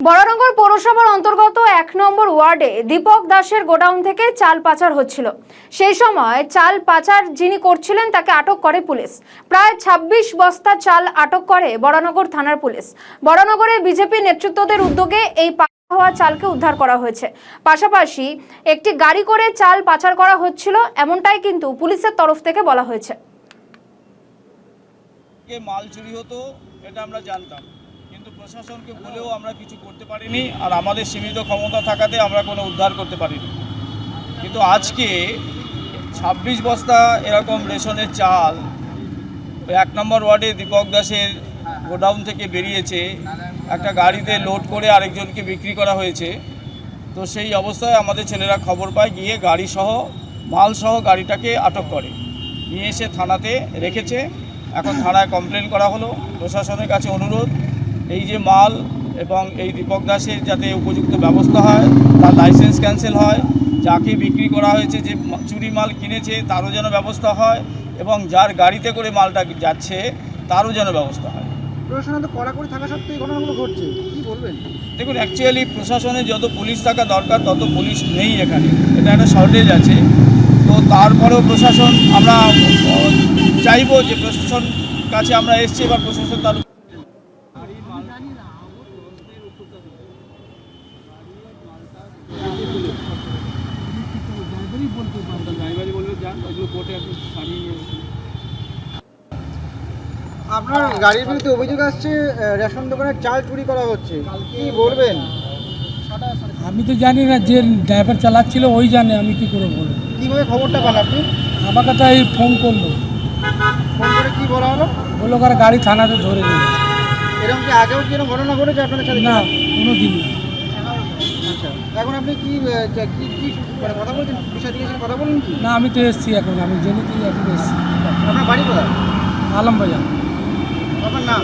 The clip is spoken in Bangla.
বরানগর পৌরসভার অন্তর্গত ১ নম্বর ওয়ার্ডে দীপক দাসের গোডাউন থেকে চাল পাচার হচ্ছিল। সেই সময় চাল পাচার যিনি করছিলেন তাকে আটক করে পুলিশ। প্রায় ২৬ বস্তা চাল আটক করে বরানগর থানার পুলিশ। বরানগরে বিজেপি নেতৃত্বদের উদ্যোগে এই হওয়া চালকে উদ্ধার করা হয়েছে। পাশাপাশি একটি গাড়ি করে চাল পাচার করা হচ্ছিল, এমনটাই কিন্তু পুলিশের তরফ থেকে বলা হয়েছে। মাল চুরি হতো এটা আমরা জানতাম, কিন্তু প্রশাসনকে বলেও আমরা কিছু করতে পারিনি, আর আমাদের সীমিত ক্ষমতা থাকাতে আমরা কোনো উদ্ধার করতে পারিনি। কিন্তু আজকে ২৬ বস্তা এরকম রেশনের চাল ১ নম্বর ওয়ার্ডে দীপক দাসের গোডাউন থেকে বেরিয়েছে, একটা গাড়িতে লোড করে আরেকজনকে বিক্রি করা হয়েছে। তো সেই অবস্থায় আমাদের ছেলেরা খবর পায়, গিয়ে গাড়িসহ মালসহ গাড়িটাকে আটক করে নিয়ে এসে থানাতে রেখেছে। এখন থানায় কমপ্লেন করা হলো। প্রশাসনের কাছে অনুরোধ, এই যে মাল এবং এই দীপক দাসের যাতে উপযুক্ত ব্যবস্থা হয়, তার লাইসেন্স ক্যান্সেল হয়, যাকে বিক্রি করা হয়েছে, যে চুরি মাল কিনেছে তারও যেন ব্যবস্থা হয়, এবং যার গাড়িতে করে মালটা যাচ্ছে তারও যেন ব্যবস্থা হয়। প্রশাসন তো কড়াকড়ি থাকা সত্ত্বেও এই ঘটনাগুলো ঘটছে, কী বলবেন? দেখুন, অ্যাকচুয়ালি প্রশাসনে যত পুলিশ থাকা দরকার তত পুলিশ নেই এখানে, এটা একটা শর্টেজ আছে। তো তারপরেও প্রশাসন, আমরা চাইবো যে প্রশাসন কাছে আমরা এসছি, এবার প্রশাসন তার আপনার গাড়ির বিরুদ্ধে অভিযোগ আসছে রেশন দোকানের চাল চুরি করা হচ্ছে, কি বলবেন? আমি তো জানি না, যে ড্রাইভার চালাচ্ছিল ওই জানে, আমি কি করে বলবো। কীভাবে খবরটা পান আপনি? আমাকে তো এই ফোন করলো, ফোন করে কী বলা হলো? বললো কার গাড়ি থানাতে ধরে নিয়ে গেছে। এরকম কি আগেও কি এরকম ঘটনা ঘটেছে আপনাদের সাথে? না, কোনো দিন না। আচ্ছা, এখন আপনি কি কি কি মানে কথা বলছেন, বিষয় দিয়ে কথা বলুন কি? না, আমি তো এসছি এখন, আমি জেনেছি এখন এসছি। আপনার বাড়ি কোথায়? আলমবাজার। আপনার নাম?